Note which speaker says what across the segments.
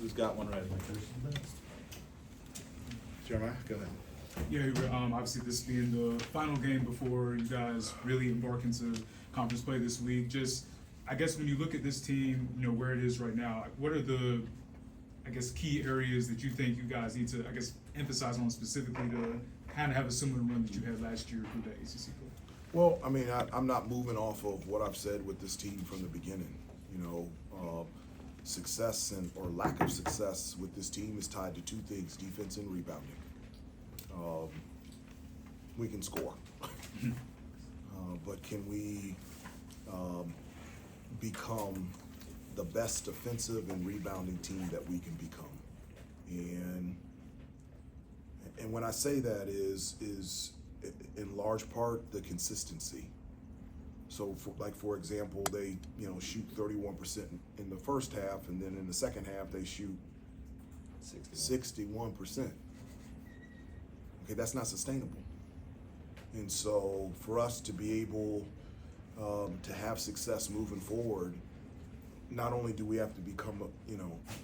Speaker 1: Who's got one ready?
Speaker 2: Jeremiah, go ahead.
Speaker 3: Yeah, Hubert, obviously this being the final game before you guys really embark into conference play this week. Just, I guess when you look at this team, you know, where it is right now, what are the, I guess, key areas that you think you guys need to, I guess, emphasize on specifically to kind of have a similar run that you had last year through the ACC play?
Speaker 2: Well, I mean, I'm not moving off of what I've said with this team from the beginning. You know, success or lack of success with this team is tied to two things: defense and rebounding. We can score, but can we become the best defensive and rebounding team that we can become? And when I say that is in large part the consistency. So, for example, they shoot 31% in the first half, and then in the second half they shoot 61%. Okay, that's not sustainable. And so, for us to be able to have success moving forward, not only do we have to become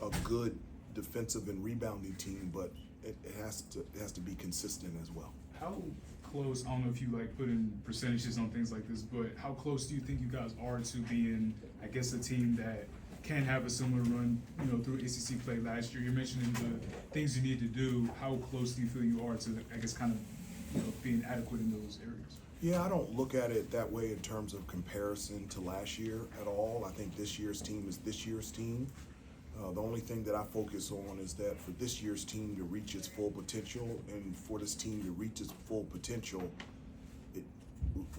Speaker 2: a good defensive and rebounding team, but it has to be consistent as well.
Speaker 3: How close, I don't know if you like put in percentages on things like this, but how close do you think you guys are to being, I guess, a team that can have a similar run, through ACC play last year? You're mentioning the things you need to do. How close do you feel you are to, I guess, kind of, being adequate in those areas?
Speaker 2: Yeah, I don't look at it that way in terms of comparison to last year at all. I think this year's team is this year's team. The only thing that I focus on is that for this year's team to reach its full potential, and for this team to reach its full potential,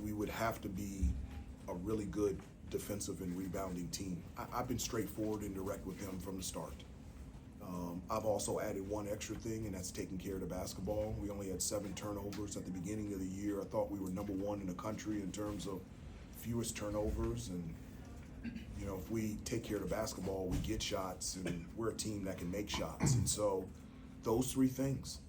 Speaker 2: we would have to be a really good defensive and rebounding team. I've been straightforward and direct with them from the start. I've also added one extra thing, and that's taking care of the basketball. We only had 7 turnovers at the beginning of the year. I thought we were number 1 in the country in terms of fewest turnovers, and if we take care of the basketball, we get shots, and we're a team that can make shots. And so those 3 things: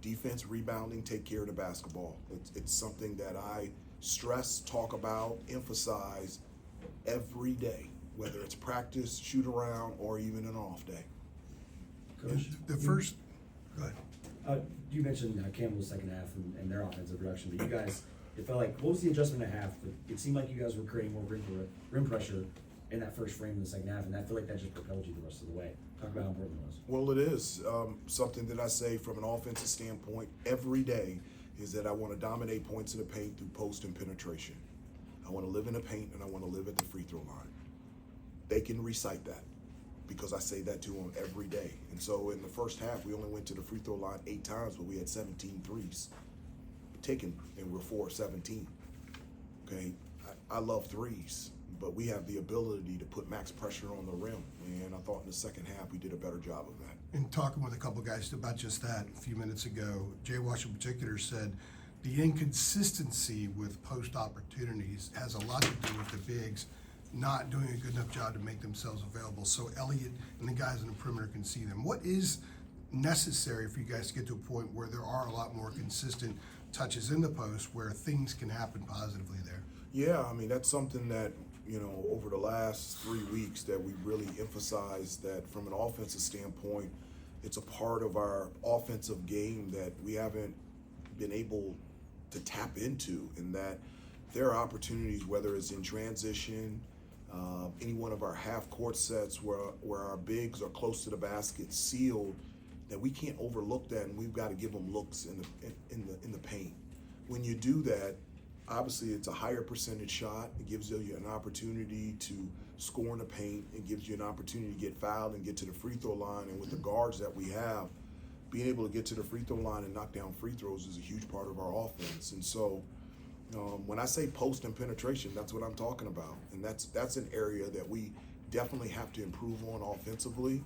Speaker 2: defense, rebounding, take care of the basketball. It's something that I stress, talk about, emphasize every day, whether it's practice, shoot around, or even an off day.
Speaker 4: Coach,
Speaker 5: The first, go ahead.
Speaker 4: you mentioned Campbell's second half and their offensive production, but you guys, it felt like, what was the adjustment at half? It seemed like you guys were creating more rim pressure in that first frame of the second half, and I feel like that just propelled you the rest of the way. Talk about how important it was.
Speaker 2: Well, it is something that I say from an offensive standpoint every day is that I want to dominate points in the paint through post and penetration. I want to live in the paint, and I want to live at the free throw line. They can recite that because I say that to them every day. And so in the first half, we only went to the free throw line 8 times, but we had 17 threes taken, and we're 4 of 17. Okay, I love threes, but we have the ability to put max pressure on the rim, and I thought in the second half we did a better job of that.
Speaker 5: In talking with a couple guys about just that a few minutes ago, Jay Wash in particular said the inconsistency with post opportunities has a lot to do with the bigs not doing a good enough job to make themselves available so Elliott and the guys in the perimeter can see them. What is necessary for you guys to get to a point where there are a lot more consistent touches in the post where things can happen positively there?
Speaker 2: Yeah, I mean, that's something that, over the last 3 weeks that we really emphasized that from an offensive standpoint, it's a part of our offensive game that we haven't been able to tap into, and that there are opportunities, whether it's in transition, any one of our half-court sets where our bigs are close to the basket, sealed, that we can't overlook that, and we've got to give them looks in the paint. When you do that, obviously it's a higher percentage shot. It gives you an opportunity to score in the paint. It gives you an opportunity to get fouled and get to the free throw line. And with the guards that we have, being able to get to the free throw line and knock down free throws is a huge part of our offense. And so when I say post and penetration, that's what I'm talking about. And that's an area that we definitely have to improve on offensively,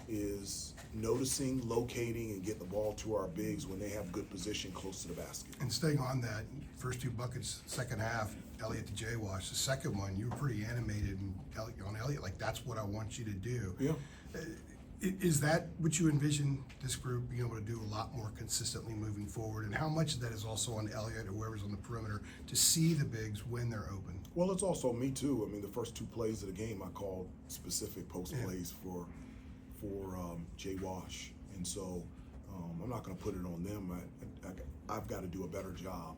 Speaker 2: is noticing, locating, and getting the ball to our bigs when they have good position close to the basket.
Speaker 5: And staying on that, first 2 buckets, second half, Elliott to Jay Wash. The second one, you were pretty animated on Elliott, like that's what I want you to do.
Speaker 2: Yeah.
Speaker 5: Is that what you envision this group being able to do a lot more consistently moving forward? And how much of that is also on Elliott or whoever's on the perimeter to see the bigs when they're open?
Speaker 2: Well, it's also me too. I mean, the first 2 plays of the game, I called specific post plays for Jay Wash. And so I'm not going to put it on them. I've got to do a better job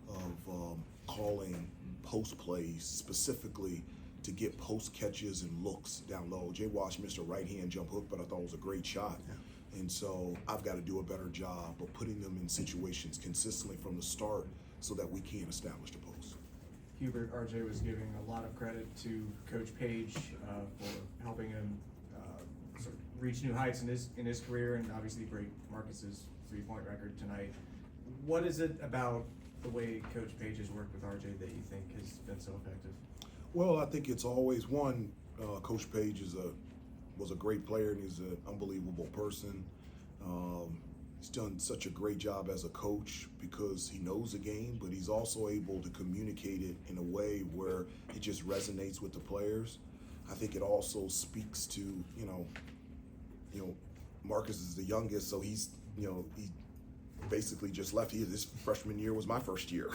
Speaker 2: of calling post plays specifically to get post catches and looks down low. Jay Wash missed a right hand jump hook, but I thought it was a great shot. Yeah. And so I've got to do a better job of putting them in situations consistently from the start so that we can establish the post.
Speaker 1: Hubert, RJ was giving a lot of credit to Coach Page for helping him sort of reach new heights in his career, and obviously break Marcus's 3-point record tonight. What is it about the way Coach Page has worked with RJ that you think has been so effective?
Speaker 2: Well, I think it's always one. Coach Page was a great player, and he's an unbelievable person. He's done such a great job as a coach because he knows the game, but he's also able to communicate it in a way where it just resonates with the players. I think it also speaks to, you know, Marcus is the youngest, so he basically just left. His freshman year was my first year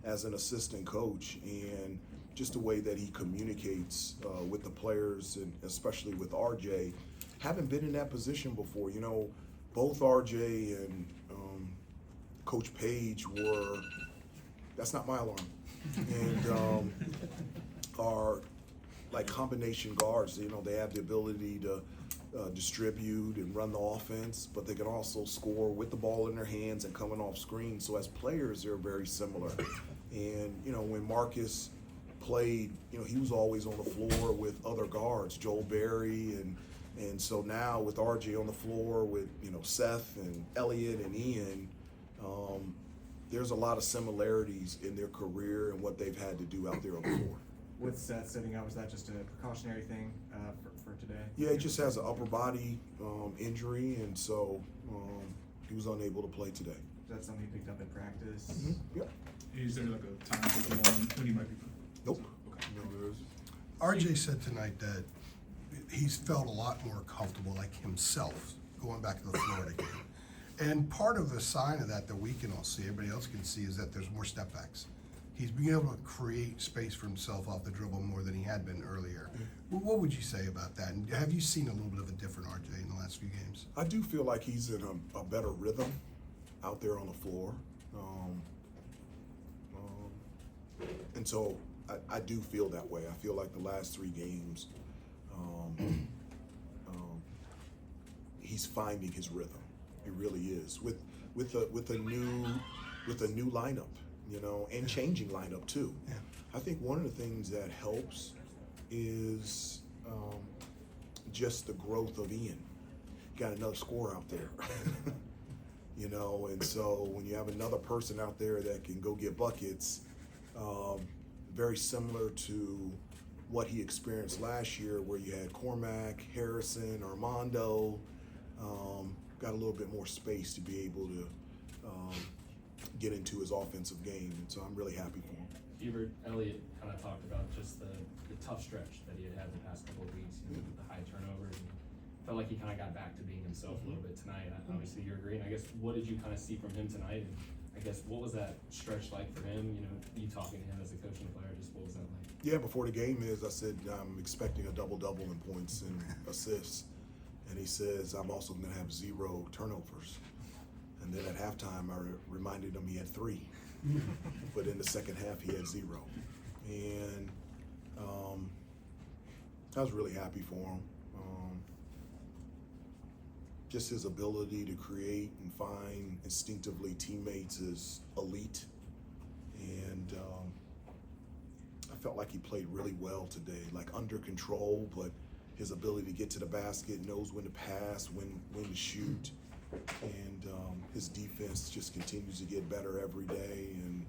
Speaker 2: as an assistant coach, and just the way that he communicates with the players, and especially with RJ, haven't been in that position before. You know, both RJ and Coach Page were, that's not my alarm, and are like combination guards. You know, they have the ability to distribute and run the offense, but they can also score with the ball in their hands and coming off screen. So as players, they're very similar. And, you know, when Marcus played, you know, he was always on the floor with other guards, Joel Berry, and so now with RJ on the floor with, you know, Seth and Elliott and Ian, there's a lot of similarities in their career and what they've had to do out there on the floor.
Speaker 1: With Seth sitting out, was that just a precautionary thing for today?
Speaker 2: Yeah, he just has an upper body injury, and so he was unable to play today.
Speaker 1: Is that something he picked up in practice?
Speaker 2: Mm-hmm. Yep.
Speaker 3: Is there like a time table on when he might be?
Speaker 2: Nope.
Speaker 3: Okay.
Speaker 2: No, there isn't.
Speaker 5: RJ said tonight that he's felt a lot more comfortable, like himself, going back to the Florida game. And part of the sign of that we can all see, everybody else can see, is that there's more step backs. He's being able to create space for himself off the dribble more than he had been earlier. What would you say about that? And have you seen a little bit of a different RJ in the last few games?
Speaker 2: I do feel like he's in a better rhythm out there on the floor. And so I do feel that way. I feel like the last 3 games, he's finding his rhythm. It really is with a new lineup, you know, and changing lineup too.
Speaker 5: Yeah.
Speaker 2: I think one of the things that helps is just the growth of Ian. Got another scorer out there, you know, and so when you have another person out there that can go get buckets, very similar to what he experienced last year, where you had Cormac, Harrison, Armando, got a little bit more space to be able to get into his offensive game, and so I'm really happy for him.
Speaker 6: Hubert, Elliott kind of talked about just the tough stretch that he had the past couple of weeks, you know, with the high turnovers, and felt like he kind of got back to being himself a little bit tonight. Obviously, you're agreeing. I guess, what did you kind of see from him tonight? And I guess, what was that stretch like for him? You know, you talking to him as a coach and a player, just what was that like?
Speaker 2: Yeah, before the game I said I'm expecting a double-double in points and assists, and he says I'm also going to have 0 turnovers. And then at halftime, I reminded him he had 3, but in the second half he had 0. And I was really happy for him. Just his ability to create and find instinctively teammates is elite. And I felt like he played really well today, like under control, but his ability to get to the basket, knows when to pass, when to shoot. And his defense just continues to get better every day, and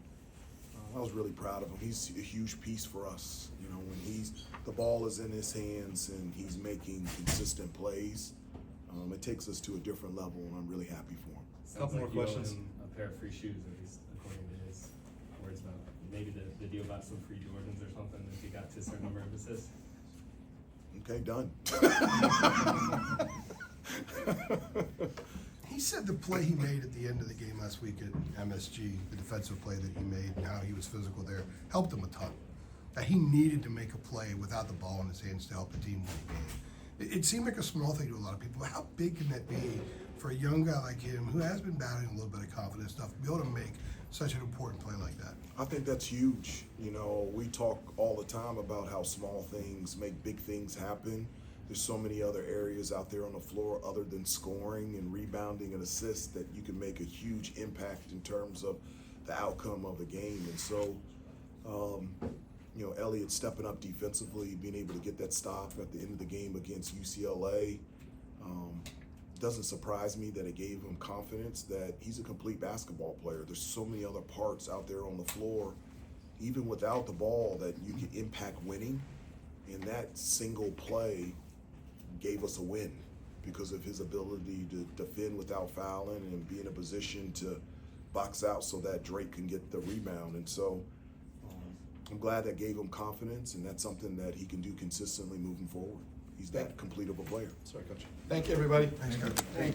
Speaker 2: I was really proud of him. He's a huge piece for us. You know, when the ball is in his hands and he's making consistent plays, it takes us to a different level, and I'm really happy for him.
Speaker 6: Couple
Speaker 1: more
Speaker 6: like you owe
Speaker 1: questions.
Speaker 6: him a pair of free shoes, at least according to his words about maybe the deal about some free Jordans or something if he got to a certain number of assists.
Speaker 2: Okay, done.
Speaker 5: He said the play he made at the end of the game last week at MSG, the defensive play that he made and how he was physical there, helped him a ton. That he needed to make a play without the ball in his hands to help the team win the game. It seemed like a small thing to a lot of people. How big can that be for a young guy like him who has been battling a little bit of confidence stuff to be able to make such an important play like that?
Speaker 2: I think that's huge. You know, we talk all the time about how small things make big things happen. There's so many other areas out there on the floor other than scoring and rebounding and assists that you can make a huge impact in terms of the outcome of the game. And so, you know, Elliott stepping up defensively, being able to get that stop at the end of the game against UCLA. Doesn't surprise me that it gave him confidence that he's a complete basketball player. There's so many other parts out there on the floor, even without the ball, that you can impact winning. And that single play gave us a win because of his ability to defend without fouling and be in a position to box out so that Drake can get the rebound. And so I'm glad that gave him confidence, and that's something that he can do consistently moving forward. He's that complete of a player.
Speaker 7: Sorry, Coach. Thank you, everybody.
Speaker 5: Thanks, Coach.